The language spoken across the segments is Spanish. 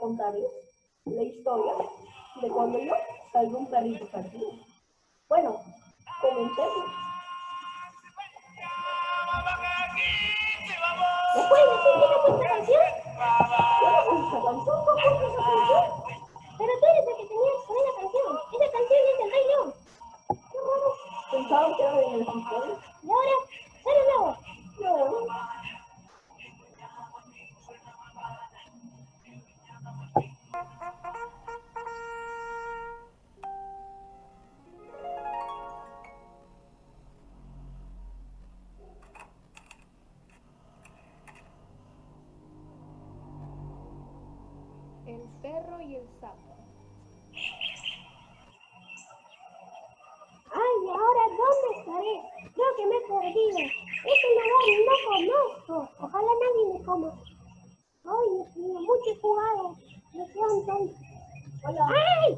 contarles la historia de cuando yo salvé un perrito perdido. Bueno, comencemos. ¿Me pueden decir quién ha puesto esta canción? Yo no puse esa canción, ¿no puse esa canción? Pero tú eres el que tenías que poner la canción. Esa canción es del Rey León. Qué raro. Pensaba que era de los historias. Y ahora, sale nuevo. No. El perro y el sapo. Ay, ¿y ahora dónde estaré? Creo que me he perdido. Este lugar no conozco. Ojalá nadie me coma. Ay, Dios mío, mucho jugado. Me quedo un tonto. Hola. ¡Ay!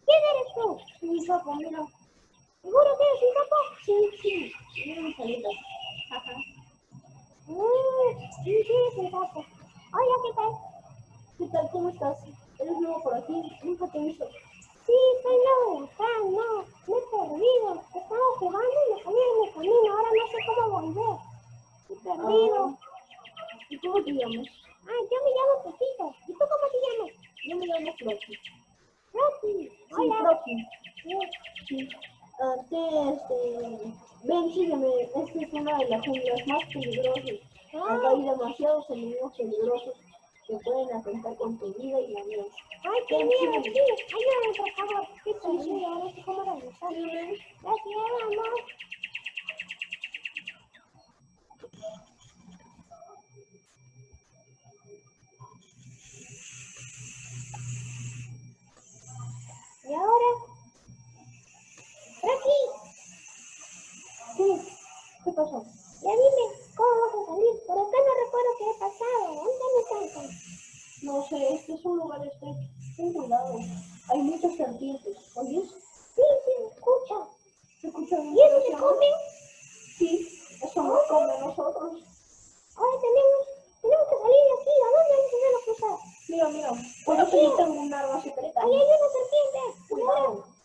¿Quién eres tú? Sí, sapo, mira. ¿Seguro que eres un sapo? Sí. Mira mis alitas. Ajá. Sí, es un sapo. Hola, ¿qué tal? ¿Qué tal? ¿Cómo estás? ¿Eres nuevo por aquí? Nunca te he visto. Sí, soy nuevo acá, no. Me he perdido. Estaba jugando y me salí de mi camino. Ahora no sé cómo volver. Me he perdido. ¿Y cómo te llamas? Ah, yo me llamo Pepito. ¿Y tú cómo te llamas? Yo me llamo Floki. Rocky. Sí, Hola. Floki. Sí. Ven, sígueme. Esta es una de las junglas más peligrosas. Acá hay demasiados enemigos peligrosos que pueden atentar con tu vida y la mía. Ay, qué Ven, miedo. sígueme. Sí, ayúdame, por favor. Qué Sí. perdido. Ahora sé cómo regresar. Sígueme. Gracias, vamos. ¿Y ahora? Rocky, Sí. ¿Qué pasó? ya dime, ¿cómo vas a salir? Por acá no recuerdo qué ha pasado. ¿Dónde me están? No sé, este es un lugar estrecho. Ten cuidado. Hay muchas serpientes. ¿Oyes? Sí, me escucha. ¿Se escucha bien? ¿Y eso se come? Sí, eso nos come a nosotros. Ahora tenemos que salir de aquí. ¿A dónde nos tenemos que cruzar? Mira, por eso yo tengo un arma secreta. Ahí hay una serpiente.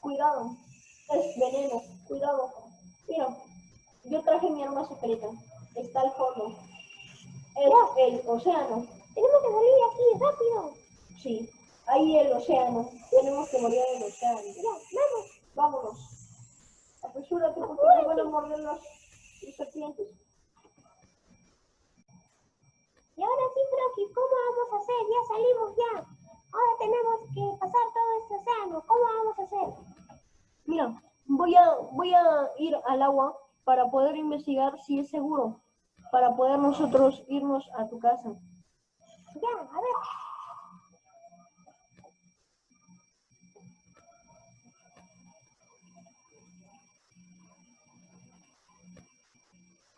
Cuidado, es veneno, cuidado. Mira, yo traje mi arma secreta, está al fondo, es el océano. Tenemos que salir de aquí, rápido. Sí, ahí el océano, tenemos que morir el océano. Ya, Vámonos, apresúrate porque te van a morder las serpientes. Y ahora sí, Rocky, ¿cómo vamos a hacer? Ya salimos ya. Ahora tenemos que pasar todo este océano. ¿Cómo vamos a hacer? Mira, voy a ir al agua para poder investigar si es seguro, para poder nosotros irnos a tu casa. Ya, a ver.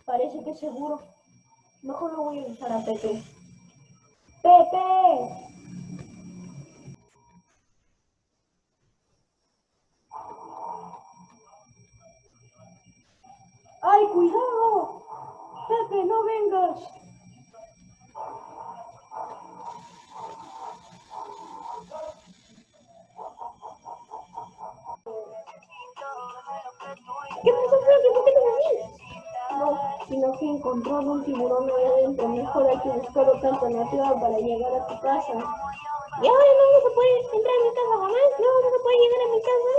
Parece que es seguro. Mejor no voy a avisar a Pepe. ¡Pepe! ¡Ay, cuidado! ¡Pepe, no vengas! ¿Qué pasó, Rocky? ¿Por qué no así? No, sino que encontraron un tiburón ahí adentro. Mejor hay que buscar otra alternativa para llegar a tu casa. ¿Y ahora no se puede entrar a mi casa jamás? No se puede llegar a mi casa.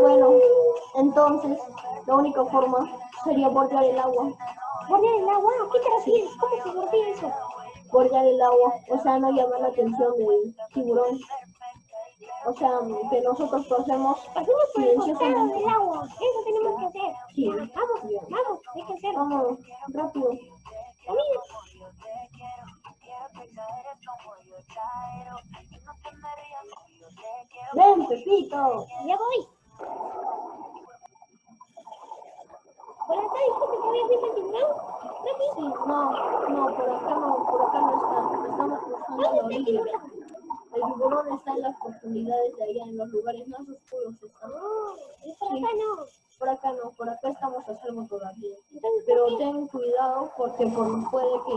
Bueno, entonces, la única forma sería bordear el agua. ¿Bordear el agua? ¿A qué te refieres? ¿Cómo se bordea eso? Bordear el agua, o sea, no llamar la atención del tiburón. O sea, que nosotros pasemos Pasemos por el costado silenciosamente. del agua. Eso tenemos que hacer. Sí. Vamos, hay que hacerlo. Vamos, rápido. Camina. Ven, Pepito. Ya voy. ¿Por acá dijiste que habías visto el tiburón? ¿Rocky? Sí, no, por acá no está. Estamos cruzando la ¿Dónde está el orilla. tiburón? El tiburón está en las profundidades de allá, en los lugares más oscuros está. Y por acá no. Por acá estamos a salvo todavía. Entonces, Pero ten cuidado porque puede que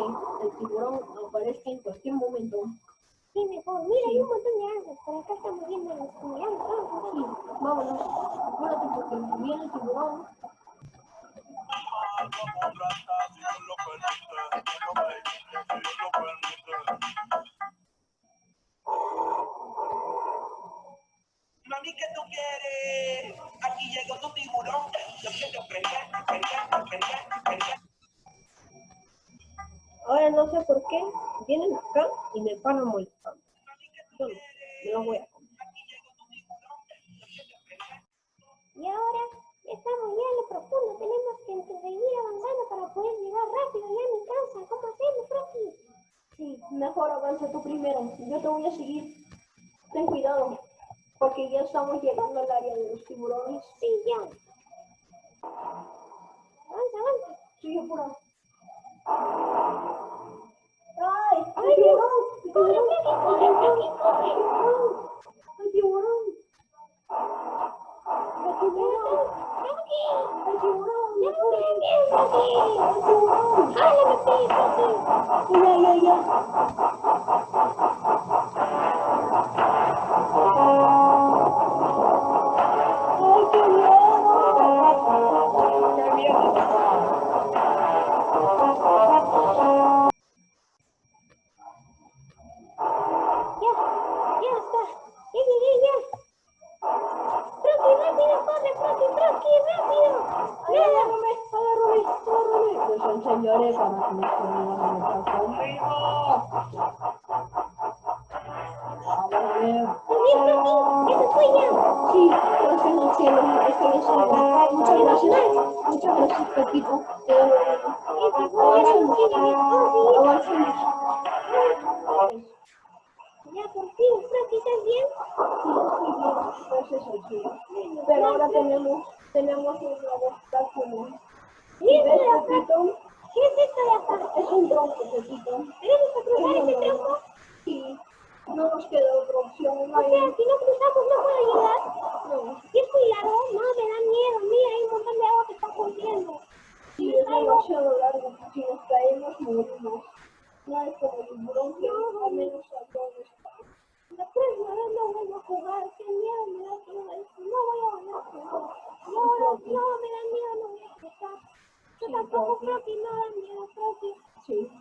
el tiburón aparezca en cualquier momento. Sí, mejor. Mira, hay un montón de ángeles. Por acá estamos viendo los ángeles. Sí, vámonos. Apúrate porque viene el tiburón. Mami, ¿qué tú quieres? Aquí llegó tu tiburón. Yo quiero prender. Ahora no sé por qué vienen acá y me paran molestando. Yo no, me los voy a comer. Y ahora estamos ya en lo profundo. Tenemos que seguir avanzando para poder llegar rápido ya a mi casa. ¿Cómo hacemos, Froki? Sí, mejor avanza tú primero. Yo te voy a seguir. Ten cuidado, porque ya estamos llegando al área de los tiburones. Sí, ya. Avanza. Sigue por ahí. ¡Ay! ¡Ay, Dios! ¡Corre, Froki! ¡Corre! ¡El tiburón! ¡El tiburón! ¡Froki! ¡El tiburón! ¡Ya me bien, Froki! ¡El tiburón! ¡Jálame, Froki! Ya. ¡Ay, qué miedo! ¡Qué miedo! Ya está. Ya llegué, ya. Froki, rápido, corre, Froki, rápido. Agárrame. Les enseñaré para que no se vayan a meter conmigo. A ver. Muy bien, Froki, eso fue ya. Sí, gracias al cielo, estoy en salvo. Muchas gracias, Pepito. Avancemos. Ya por fin, Froki, ¿estás bien? Sí, estoy bien, gracias al cielo. Pero ahora tenemos un nuevo obstáculo. ¿Qué es esto de acá? Pepito, ¿Qué es esto de acá? es un tronco, Pepito. ¿Tenemos que cruzar ese tronco? Sí, no nos queda otra opción. O sea, si no cruzamos no puedo llegar. No. ¿Y es muy largo? No, me da miedo. Mira, hay un montón de agua que está corriendo. Sí, es demasiado largo. Si nos caemos, morimos. No es como el tiburón que al menos saltó de esta. La próxima vez no vuelvo a jugar. Qué miedo me da todo esto. No voy a volver a jugar. No, me da miedo, no voy a jugar. Yo Sí, tampoco, Froki. Froki, no da miedo, Froki. Sí,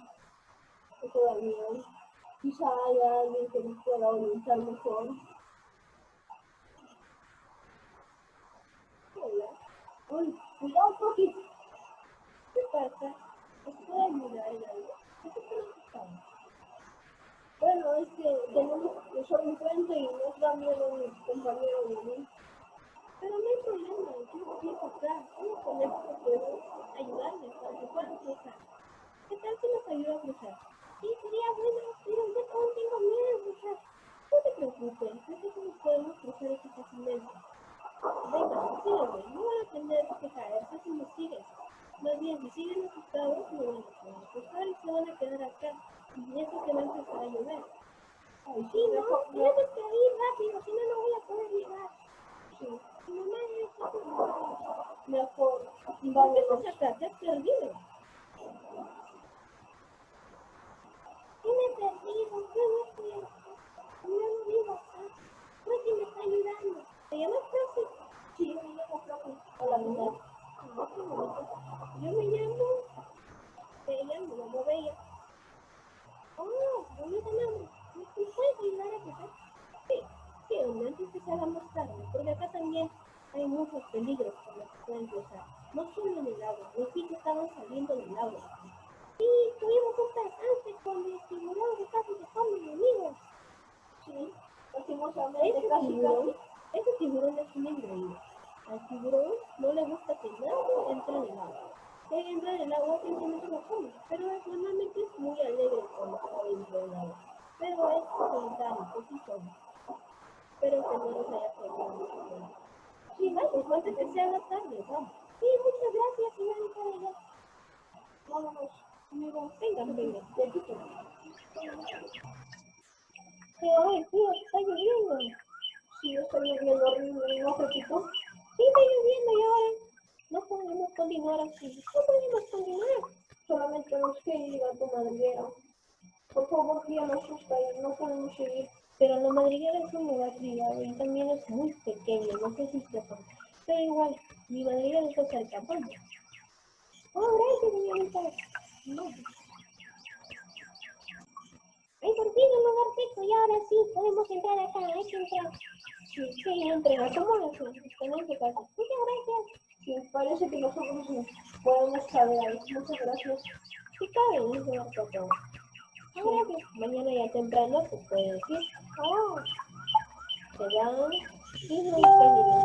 eso da miedo. Quizá haya alguien que nos pueda orientar mejor. Hola. Uy, cuidado, Froki. ¿Qué pasa? ¿Os puedo ayudar en algo? ¿Qué te pasa? Bueno, es que tenemos que cruzar un puente y nos da miedo mi compañero y a mí. Pero no hay problema, yo voy a pasar. Vamos con esto que puedo ayudarles para que puedan cruzar. ¿Qué tal si nos ayuda a cruzar? Sí, sería bueno, pero yo aún tengo miedo de cruzar. No te preocupes, nosotros podemos cruzar eso fácilmente. Venga, sígueme, no van a tener que caerse si me siguen. Más bien, si siguen asustados, no van a poder cruzar y se van a quedar acá. Y eso que va a empezar a llover. Ay, Sí, no, tenemos que ir rápido, si no, no voy a poder llegar. sí. Mi mamá es Mejor, ¿por qué vámonos. estás acá? ¿Te has perdido? Sí me he perdido, yo no estoy acá. Yo no vivo acá. Froki me está ayudando. ¿Te llamas Froki? Sí, me llamo Froki. Hola, mamá. Yo me llamo Bella. Oh, bonito nombre. ¿Me puedes ayudar a cruzar? Sí, hombre, antes que se haga más tarde, porque acá también hay muchos peligros por los que pueden cruzar. No solo en el agua, los que estaban saliendo del agua. Sí, tuvimos un percance con el tiburón que casi se come mi amigo. Sí, lastimosamente, casi. Ese tiburón es un engreído. Al tiburón no le gusta que nadie entre en el agua. Si él entra en el agua, simplemente lo come. Pero normalmente es muy alegre cuando está dentro del agua. Pero es solitario, por sí solo. Espero que no nos haya perdido mucho tiempo. Sí, vamos, antes que se haga tarde, vamos. Sí, muchas gracias, señorita Bella. Vámonos, amigo. Venga. Pepito. Ay, tío, está lloviendo. Sí, está lloviendo horrible, ¿no, Pepito? Sí, está lloviendo y ahora no podemos continuar así. No podemos continuar. Solamente nos queda ir a tu madriguera. Por favor, ya nos asusta y no podemos seguir. Pero la madriguera es un lugar privado y también es muy pequeño, no sé si sepan. Pero igual, mi madriguera está cerca. Vamos. Oh, gracias, señorita. No. Ay, por fin un lugar seco y ahora sí podemos entrar acá. Hay que entrar. Sí, entren, acomódense. Están en su casa. Muchas gracias. Sí, parece que nosotros nos podemos caber ahí. Muchas gracias. Sí, cabe, dice el otro. Gracias. Mañana ya temprano se puede decir. Oh, se van y no despiden.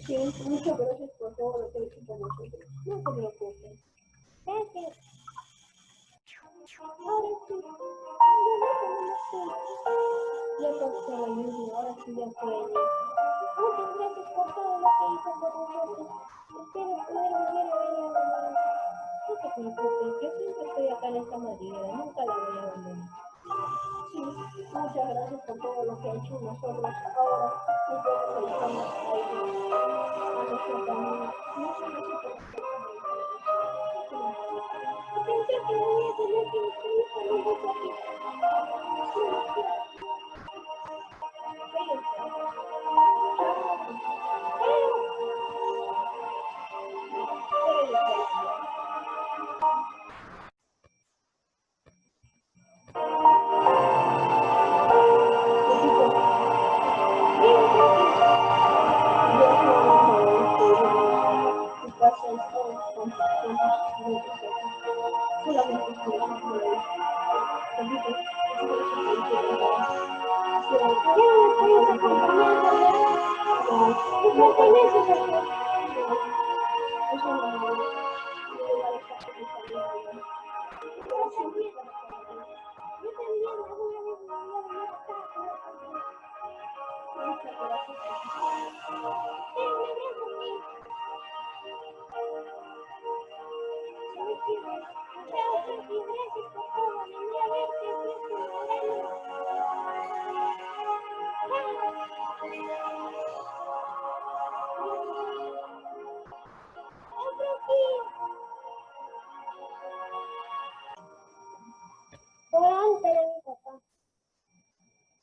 Sí, muchas gracias por todo lo que has hecho por nosotros. No se preocupen. Gracias. Ahora sí. Ya pasó la lluvia, ahora sí ya pueden ir. Muchas gracias por todo lo que hizo por nosotros. Espero poder volver a verla. No se preocupen, yo siempre estoy acá en esta madriguera, nunca la voy a abandonar. Sí, muchas gracias por todo lo que ha hecho nosotros. Ahora nos vamos a ayudar a nuestra familia. Muchas gracias por Pensé que no voy a tener que escribir saludos aquí.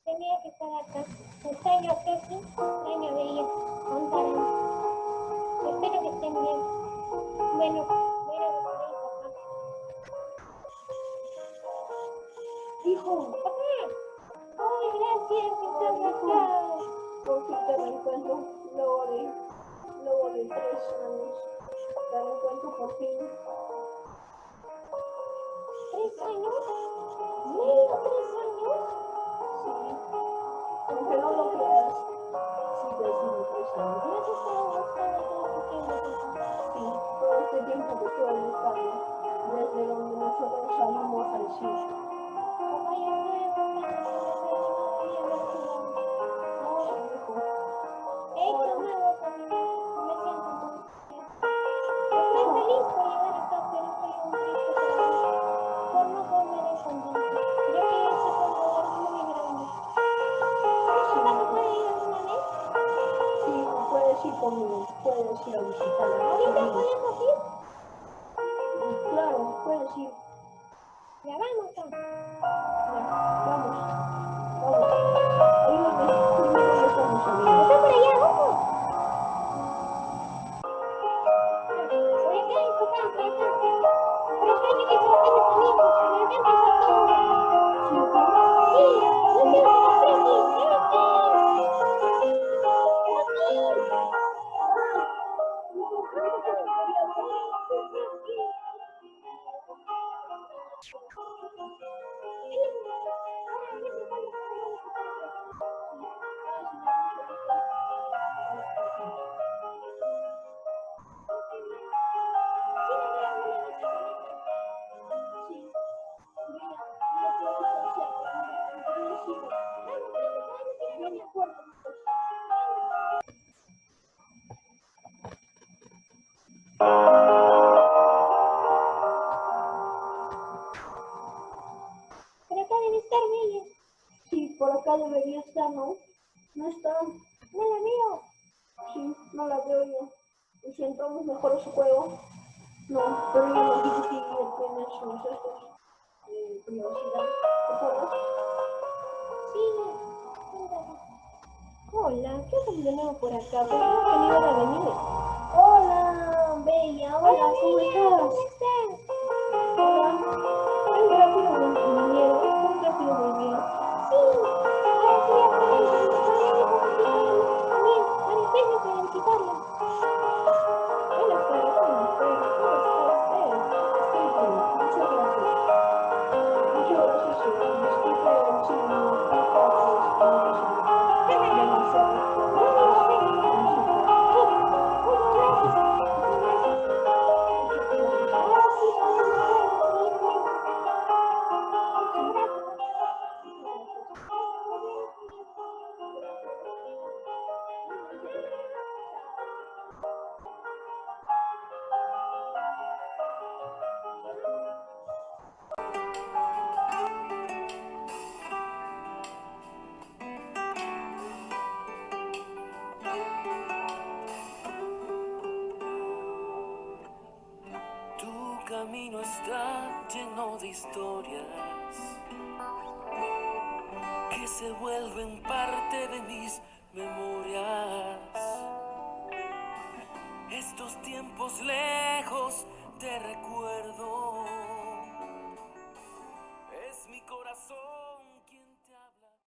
Tenía que estar acá. Extraño a Keki, extraño a Bella, contaron. Espero que estén bien. Bueno, voy a ir a ver a mi papá. Hijo, Papá. Ay, gracias que estás acá. por fin te reencuentro luego de 3 años. Te reencuentro por fin. 3 años. ¿Medio 3 años? Sí, aunque no lo creas, sí te sigo 3 años. ¿Me has estado buscando todo este tiempo, papá? Sí, todo este tiempo que estuve buscando, desde donde nosotros salimos al circo. Papá, yo estoy buscando y a ver si vamos. Ahora, esto es nuevo también. Me siento un poco bien. Estoy feliz por llegar acá, pero estoy un triste por no volver a encontrarte. Ya que este es un lugar muy grande. ¿Papá te puede ir alguna vez? Sí, puedes ir conmigo, puedes ir a visitarla. ¿Ahorita podemos ir? Claro, puedes ir. Ya vamos, papá. Ya, vamos. Ayúdame, primero ya estamos amigos. Está por allá, ojo. Por acá, papá, por acá. Pero espérate que se lo quede conmigo. Por acá empezó todo. Sí, no quiero que me aprecies. Por acá debe estar Bella. Sí, por acá debería estar, ¿no? No está. No la veo. Sí, no la veo yo. Y si entramos mejor a su juego. No, pero yo no digo que ella tiene sus estos. universidad. ¿Te acuerdas? Sí, cuéntame. Hola, ¿qué haces de nuevo por acá? Pensaba que no iban a venir. Hola, Bella. Hola, ¿cómo estás? ¿Cómo estás? Hola. Tan rápido vinieron, tan rápido volvieron. Sí, ahora sí ya pueden también varias veces para visitarla. Buenas tardes, señor. ¿Cómo está usted? Estoy bien, muchas gracias. Muchas gracias, disculpe si mi hija demasiado Muchas gracias. Muchas gracias. Ahora sí podemos seguir hablando. Muchas gracias. Tu camino está lleno de historias que se vuelven parte de mis memorias. Estos tiempos lejos te recuerdo.